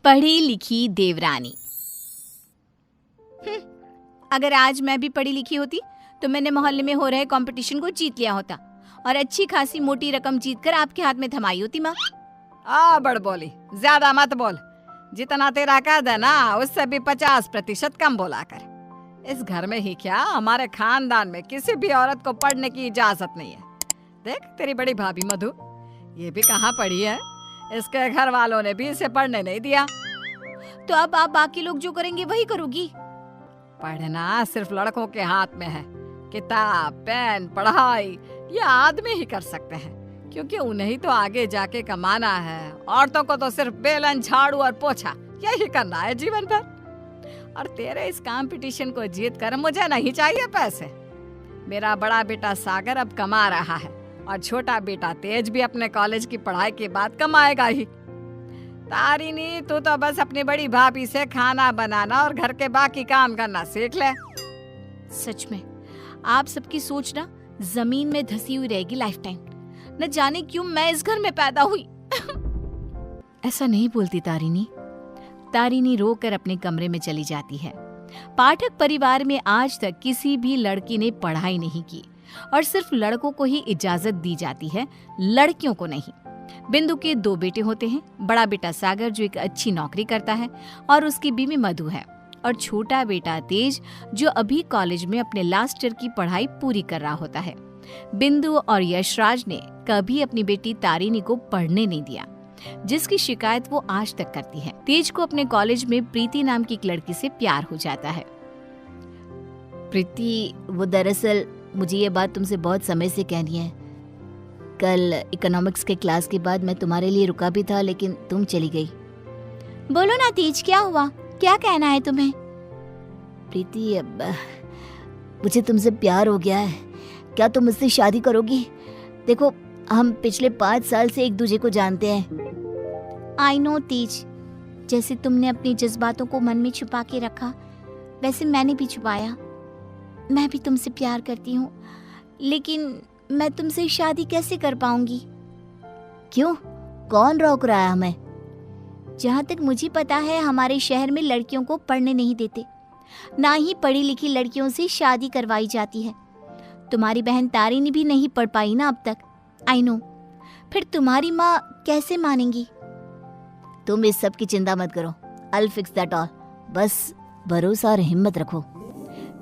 पढ़ी लिखी देवरानी। अगर आज मैं भी पढ़ी लिखी होती तो मैंने मोहल्ले में हो रहे कंपटीशन को जीत लिया होता और अच्छी खासी मोटी रकम जीतकर आपके हाथ में थमाई होती। माँ बड़ बोली, ज्यादा मत बोल। जितना तेरा कद है ना उससे भी 50% कम बोला कर। इस घर में ही क्या, हमारे खानदान में किसी भी औरत को पढ़ने की इजाजत नहीं है। देख तेरी बड़ी भाभी मधु, ये भी कहाँ पढ़ी है, इसके घर वालों ने भी इसे पढ़ने नहीं दिया। तो अब आप बाकी लोग जो करेंगे वही करोगी? पढ़ना सिर्फ लड़कों के हाथ में है। किताब, पेन, पढ़ाई ये आदमी ही कर सकते हैं, क्योंकि उन्हें ही तो आगे जाके कमाना है। औरतों को तो सिर्फ बेलन, झाड़ू और पोछा यही करना है जीवन भर। और तेरे इस कंपटीशन को जीत कर मुझे नहीं चाहिए पैसे। मेरा बड़ा बेटा सागर अब कमा रहा है और छोटा बेटा तेज भी अपने कॉलेज की पढ़ाई के बाद कमाएगा ही। तारिणी, तू तो बस अपनी बड़ी भाभी से खाना बनाना और घर के बाकी काम करना सीख ले। सच में आप सबकी सोच ना जमीन में धसी हुई रहेगी लाइफ टाइम। न जाने क्यों मैं इस घर में पैदा हुई। ऐसा नहीं बोलती तारिणी। तारिणी रोकर अपने कमरे में चली जाती है। पाठक परिवार में आज तक किसी भी लड़की ने पढ़ाई नहीं की और सिर्फ लड़कों को ही इजाजत दी जाती है, लड़कियों को नहीं। बिंदु के 2 बेटे होते हैं। बड़ा बेटा सागर जो एक अच्छी नौकरी करता है और उसकी बीवी मधु है, और छोटा बेटा तेज जो अभी कॉलेज में अपने लास्ट ईयर की पढ़ाई पूरी कर रहा होता है। बिंदु और यशराज ने कभी अपनी बेटी तारिणी को पढ़ने नहीं दिया, जिसकी शिकायत वो आज तक करती है। तेज को अपने कॉलेज में प्रीति नाम की एक लड़की से प्यार हो जाता है। प्रीति, वो दरअसल मुझे ये बात तुमसे बहुत समय से कहनी है। कल इकोनॉमिक्स के क्लास के बाद मैं तुम्हारे लिए रुका भी था, लेकिन तुम चली गई। बोलो ना तेज, क्या हुआ, क्या कहना है तुम्हें? प्रीति, अब मुझे तुमसे प्यार हो गया है। क्या तुम मुझसे शादी करोगी? देखो, हम पिछले 5 साल से एक दूसरे को जानते हैं। आई नो तेज, जैसे तुमने अपनी जज्बातों को मन में छुपा के रखा, वैसे मैंने भी छुपाया। मैं भी तुमसे प्यार करती हूँ, लेकिन मैं तुमसे शादी कैसे कर पाऊंगी? क्यों? कौन रोक रहा है हमें? जहाँ तक मुझे पता है हमारे शहर में लड़कियों को पढ़ने नहीं देते, ना ही पढ़ी लिखी लड़कियों से शादी करवाई जाती है। तुम्हारी बहन तारिणी भी नहीं पढ़ पाई ना अब तक। आई नो, फिर तुम्हारी माँ कैसे मानेंगी? तुम इस सब की चिंता मत करो। I'll fix that all। बस भरोसा और हिम्मत रखो।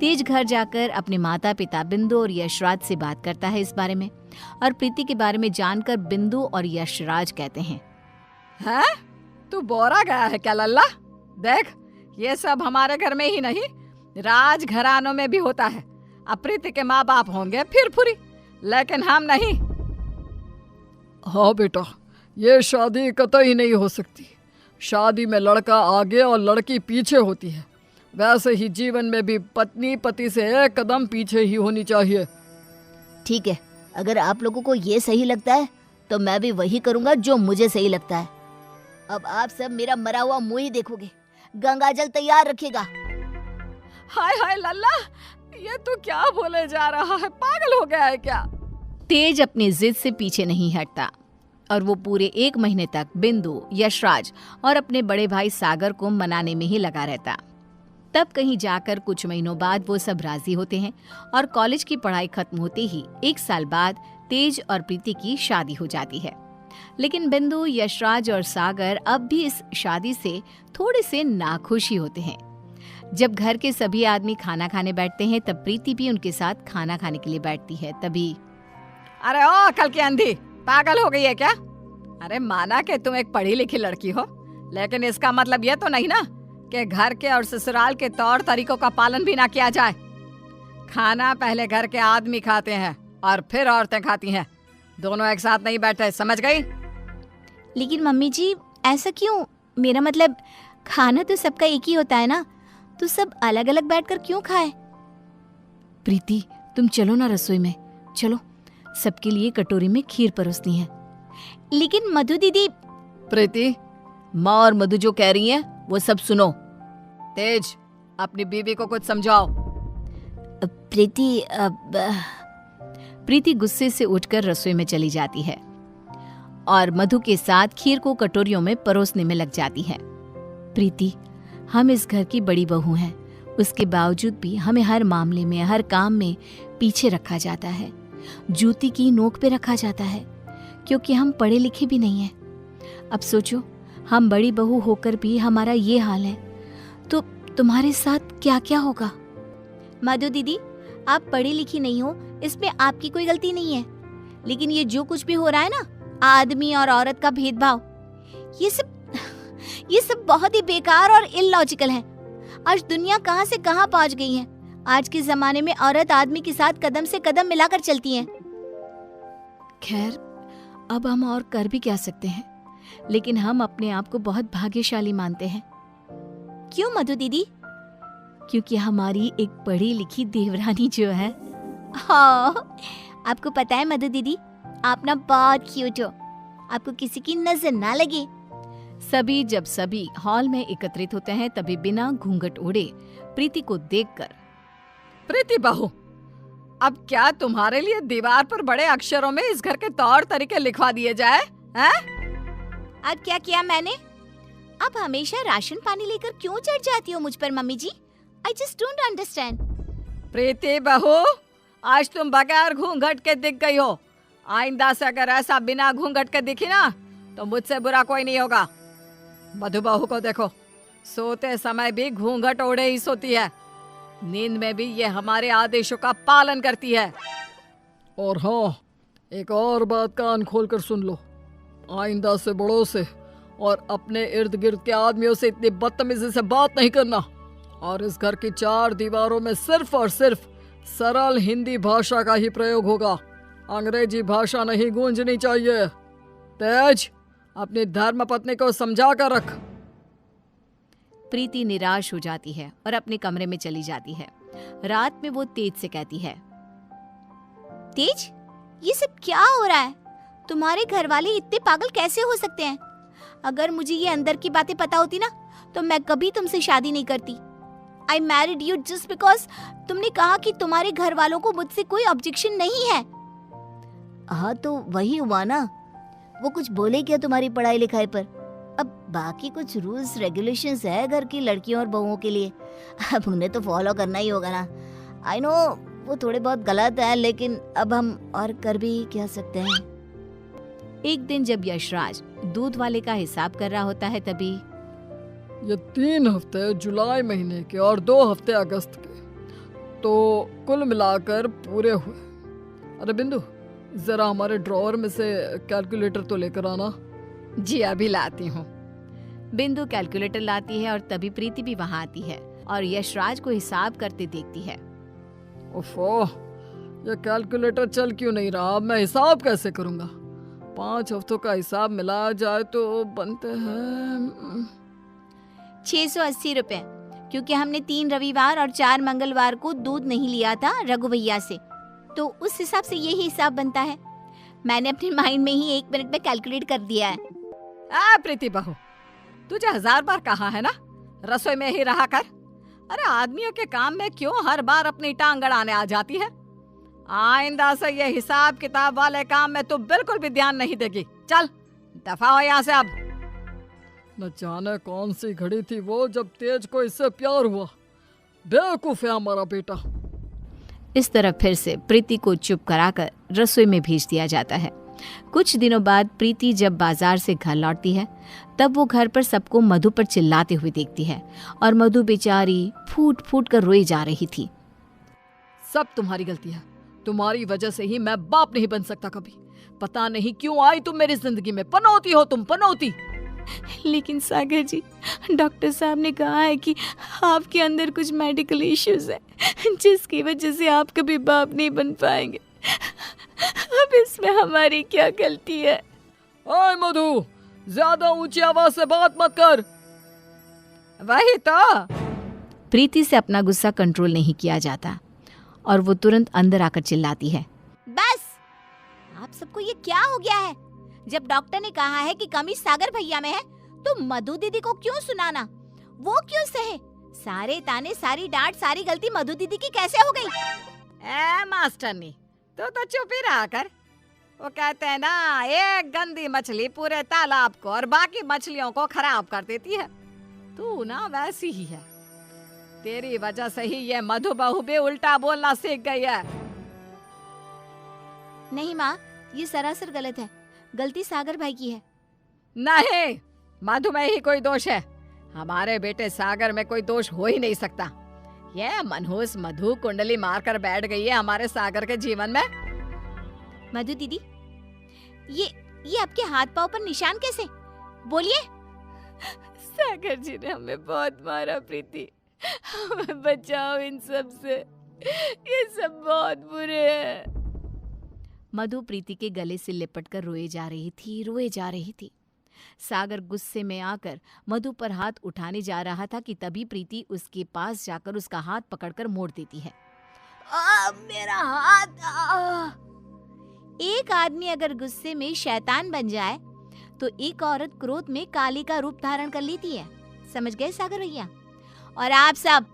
तेज घर जाकर अपने माता पिता बिंदु और यशराज से बात करता है इस बारे में, और प्रीति के बारे में जानकर बिंदु और यशराज कहते हैं, हैं? तू बोरा गया है क्या लल्ला? देख, ये सब हमारे घर में ही नहीं, राज घरानों में भी होता है। अब प्रीति के माँ बाप होंगे फिर फुरी, लेकिन हम नहीं। हाँ बेटा, ये शादी कतई नहीं हो सकती। शादी में लड़का आगे और लड़की पीछे होती है। वैसे ही जीवन में भी पत्नी पति से एक कदम पीछे ही होनी चाहिए। ठीक है, अगर आप लोगों को ये सही लगता है तो मैं भी वही करूँगा जो मुझे सही लगता है। अब आप सब मेरा मरा हुआ मुंह ही देखोगे। गंगाजल तैयार रखिएगा। हाय हाय लल्ला, ये तू क्या बोले जा रहा है? पागल हो गया है क्या? तेज अपनी जिद से पीछे नहीं हटता और वो पूरे 1 महीने तक बिंदु, यशराज और अपने बड़े भाई सागर को मनाने में ही लगा रहता। तब कहीं जाकर कुछ महीनों बाद वो सब राजी होते हैं और कॉलेज की पढ़ाई खत्म होते ही 1 साल बाद तेज और प्रीति की शादी हो जाती है। लेकिन बिंदु, यशराज और सागर अब भी इस शादी से थोड़े से नाखुश ही होते हैं। जब घर के सभी आदमी खाना खाने बैठते हैं तब प्रीति भी उनके साथ खाना खाने के लिए बैठती है। तभी, अरे ओ कल की अंधी, पागल हो गई है क्या? अरे माना कि तुम एक पढ़ी लिखी लड़की हो, लेकिन इसका मतलब ये तो नहीं ना कि घर के और ससुराल के तौर तरीकों का पालन भी ना किया जाए। खाना पहले घर के आदमी खाते हैं और फिर औरतें खाती हैं, दोनों एक साथ नहीं बैठे, समझ गई? लेकिन मम्मी जी, ऐसा क्यों? मेरा मतलब खाना तो सबका एक ही होता है ना, तो सब अलग अलग बैठकर क्यों खाए? प्रीति, तुम चलो ना रसोई में, चलो, सबके लिए कटोरी में खीर परोसनी है। लेकिन मधु दीदी। प्रीति, माँ और मधु जो कह रही हैं वो सब सुनो। तेज, अपनी बीवी को कुछ समझाओ। प्रीति गुस्से से उठकर रसोई में चली जाती है और मधु के साथ खीर को कटोरियों में परोसने में लग जाती है। प्रीति, हम इस घर की बड़ी बहू हैं, उसके बावजूद भी हमें हर मामले में, हर काम में पीछे रखा जाता है, जूती की नोक पे रखा जाता है, क्योंकि हम पढ़े लिखे भी नहीं हैं। अब सोचो, हम बड़ी बहू होकर भी हमारा ये हाल है, तो तुम्हारे साथ क्या क्या होगा। मधु दीदी, आप पढ़ी लिखी नहीं हो, इसमें आपकी कोई गलती नहीं है, लेकिन ये जो कुछ भी हो रहा है ना, आदमी और औरत का भेदभाव, ये सब बहुत ही बेकार और इलॉजिकल है। आज दुनिया कहां से कहां पहुंच गई है। आज के जमाने में औरत आदमी के साथ कदम से कदम मिलाकर चलती है। खैर, अब हम और कर भी क्या सकते हैं, लेकिन हम अपने आप को बहुत भाग्यशाली मानते हैं। क्यों मधु दीदी? क्योंकि हमारी एक पढ़ी लिखी देवरानी जो है। हाँ, आपको पता है मधु दीदी, आप ना बहुत क्यूट हो, आपको किसी की नजर ना लगे। जब सभी हॉल में एकत्रित होते हैं, तभी बिना घूंघट ओढ़े प्रीति को देखकर, प्रीति बहू, अब क्या तुम्हारे लिए दीवार पर बड़े अक्षरों में इस घर के तौर तरीके लिखवा दिए जाए हैं? अब क्या किया मैंने? आप हमेशा राशन पानी लेकर क्यों चढ़ जाती हो मुझ पर mummy ji? I just don't understand. Preeti बहू, आज तुम बगैर घूंघट के दिख गई हो। आइंदा से अगर ऐसा बिना घूंघट के दिखी ना, तो मुझसे बुरा कोई नहीं होगा। मधु बहू को देखो, सोते समय भी घूंघट ओढ़े ही सोती है, नींद में भी ये हमारे आदेशों का पालन करती है। और हाँ, एक और बात कान खोलकर सुन लो, आइंदा से बड़ों से और अपने इर्द गिर्द के आदमियों से इतनी बदतमीजी से बात नहीं करना, और इस घर की 4 दीवारों में सिर्फ और सिर्फ सरल हिंदी भाषा का ही प्रयोग होगा। अंग्रेजी भाषा नहीं गूंजनी चाहिए। तेज, अपनी धर्म पत्नी को समझा कर रख। प्रीति निराश हो जाती है और अपने कमरे में चली जाती है। रात में वो तेज से कहती है, तेज, ये सब क्या हो रहा है? तुम्हारे घर वाले इतने पागल कैसे हो सकते हैं? अगर मुझे ये अंदर की बातें पता होती ना, तो मैं कभी तुमसे शादी नहीं करती। I married you just because तुमने कहा कि तुम्हारे घर वालों को मुझसे कोई ऑब्जेक्शन नहीं है। हाँ, तो वही हुआ ना, वो कुछ बोले क्या तुम्हारी पढ़ाई लिखाई पर? अब बाकी कुछ रूल्स रेगुलेशंस है घर की लड़कियों और बहुओं के लिए, अब उन्हें तो फॉलो करना ही होगा ना। आई नो वो थोड़े बहुत गलत है, लेकिन अब हम और कर भी क्या सकते हैं। एक दिन जब यशराज दूध वाले का हिसाब कर रहा होता है, तभी ये 3 हफ्ते जुलाई महीने के और 2 हफ्ते अगस्त के, तो कुल मिलाकर पूरे हुए। अरे बिंदु, जरा हमारे ड्रॉअर में से कैलकुलेटर तो लेकर आना। जी अभी लाती हूँ। बिंदु कैलकुलेटर लाती है और तभी प्रीति भी वहां आती है और यशराज को हिसाब करते देखती है। ओफो, ये कैलकुलेटर चल क्यों नहीं रहा? अब मैं हिसाब कैसे करूंगा? 5 हफ्तों का हिसाब मिलाया जाए तो बनते हैं 680 रुपए, क्योंकि हमने 3 रविवार और 4 मंगलवार को दूध नहीं लिया था रघु भैया से, तो उस हिसाब से यही हिसाब बनता है। मैंने अपने माइंड में ही 1 मिनट में कैलकुलेट कर दिया है। प्रीति बहू, तुझे 1000 बार कहा है ना, रसोई में ही रहा कर। अरे आदमियों के काम में क्यों हर बार अपनी टांग अड़ाने आ जाती है? आइंदा से ये हिसाब किताब वाले काम में तू बिल्कुल भी ध्यान नहीं देगी। चल दफा हो यहाँ से अब। न जाने कौन सी घड़ी थी वो जब तेज को इससे प्यार हुआ। बेवकूफ है हमारा बेटा। इस तरह फिर से प्रीति को चुप कराकर रसोई में भेज दिया जाता है। कुछ दिनों बाद प्रीति जब बाजार से घर लौटती है, तब वो घर पर सबको मधु पर चिल्लाते हुए देखती है और मधु बेचारी फूट फूट कर रोई जा रही थी। सब तुम्हारी गलती है, तुम्हारी वजह से ही मैं बाप नहीं बन सकता कभी। पता नहीं क्यों आई तुम मेरी जिंदगी में, पनौती हो तुम, पनौती। लेकिन सागर जी, डॉक्टर साहब ने कहा है कि आपके अंदर कुछ मेडिकल इश्यूज है, जिसकी वजह से आप कभी बाप नहीं बन पाएंगे। अब इसमें हमारी क्या गलती है? ओए मधु, ज्यादा ऊंची आवाज से बात मत कर। वही तो। प्रीति से अपना गुस्सा कंट्रोल नहीं किया जाता और वो तुरंत अंदर आकर चिल्लाती है, बस, आप सबको ये क्या हो गया है? जब डॉक्टर ने कहा है कि कमी सागर भैया में है, तो मधु दीदी को क्यों सुनाना? वो क्यों सहे? सारे ताने, सारी डांट, सारी गलती मधु दीदी की कैसे हो गई? मास्टरनी, तो चुप ही रहा कर। वो कहते हैं ना, एक गंदी मछली पूरे तालाब को और बाकी मछलियों को खराब कर देती है। तू ना वैसी ही है। तेरी वजह से ही ये मधु बहू भी उल्टा बोलना सीख गई है। नहीं माँ, ये सरासर गलत है। गलती सागर भाई की है। नहीं, मधु में ही कोई दोष है। हमारे बेटे सागर में कोई दोष हो ही नहीं सकता। ये मनहूस मधु कुंडली मारकर बैठ गई है हमारे सागर के जीवन में। मधु दीदी, ये आपके हाथ पाँव पर निशान कैसे? बोलिए। सागर जी ने हमें बहुत मारा प्रीति, हमें बचाओ इन सब से, ये सब बहुत बुरे हैं। मधु प्रीति के गले से लिपटकर रोए जा रही थी। सागर गुस्से में आकर मधु पर हाथ उठाने जा रहा था कि तभी प्रीति उसके पास जाकर उसका हाथ पकड़कर मोड़ देती है। मेरा हाथ। एक आदमी अगर गुस्से में शैतान बन जाए तो एक औरत क्रोध में काली का रूप धारण कर लेती है। समझ गए सागर भैया? और आप सब,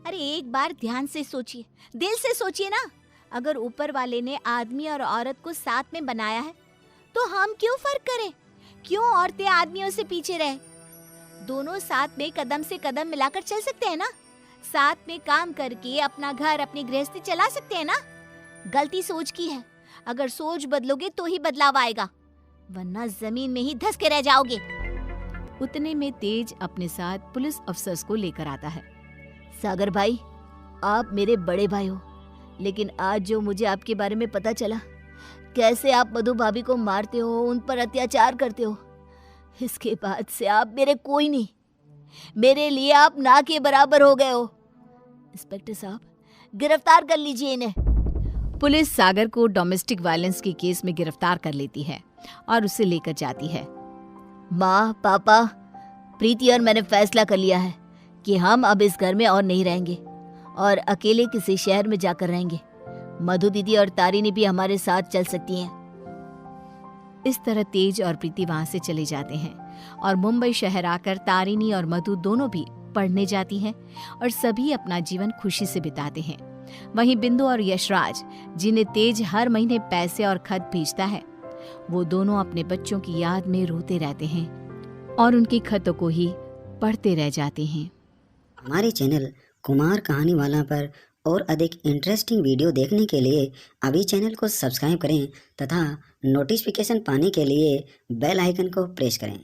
अरे एक बार ध्यान से सोचिए, दिल से सोचिए ना। अगर ऊपर वाले ने आदमी और औरत को साथ में बनाया है तो हम क्यों फर्क करें? क्यों औरतें आदमियों से पीछे रहे? दोनों साथ में कदम से कदम मिलाकर चल सकते हैं ना। साथ में काम करके अपना घर, अपनी गृहस्थी चला सकते हैं ना। गलती सोच की है। अगर सोच बदलोगे तो ही बदलाव आएगा, वरना जमीन में ही धंस के रह जाओगे। उतने में तेज अपने साथ पुलिस अफसर्स को लेकर आता है। सागर भाई, आप मेरे बड़े भाई हो, लेकिन आज जो मुझे आपके बारे में पता चला, कैसे आप मधु भाभी को मारते हो, उन पर अत्याचार करते हो, इसके बाद से आप मेरे कोई नहीं। मेरे लिए आप ना के बराबर हो गए हो। इंस्पेक्टर साहब, गिरफ्तार कर लीजिए इन्हें। पुलिस सागर को डोमेस्टिक वायलेंस के केस में गिरफ्तार कर लेती है और उसे लेकर जाती है। माँ, पापा, प्रीति और मैंने फैसला कर लिया है कि हम अब इस घर में और नहीं रहेंगे और अकेले किसी शहर में जाकर रहेंगे। मधु दीदी और तारिनी भी हमारे साथ चल सकती हैं। इस तरह तेज और प्रीति वहां से चले जाते हैं और मुंबई शहर आकर तारिनी और मधु दोनों भी पढ़ने जाती हैं और सभी अपना जीवन खुशी से बिताते हैं। वहीं बिंदु और यशराज, जिन्हें तेज हर महीने पैसे और खत भेजता है, वो दोनों अपने बच्चों की याद में रोते रहते हैं और उनके खतों को ही पढ़ते रह जाते हैं। हमारे चैनल कुमार कहानी वाला पर और अधिक इंटरेस्टिंग वीडियो देखने के लिए अभी चैनल को सब्सक्राइब करें तथा नोटिफिकेशन पाने के लिए बेल आइकन को प्रेस करें।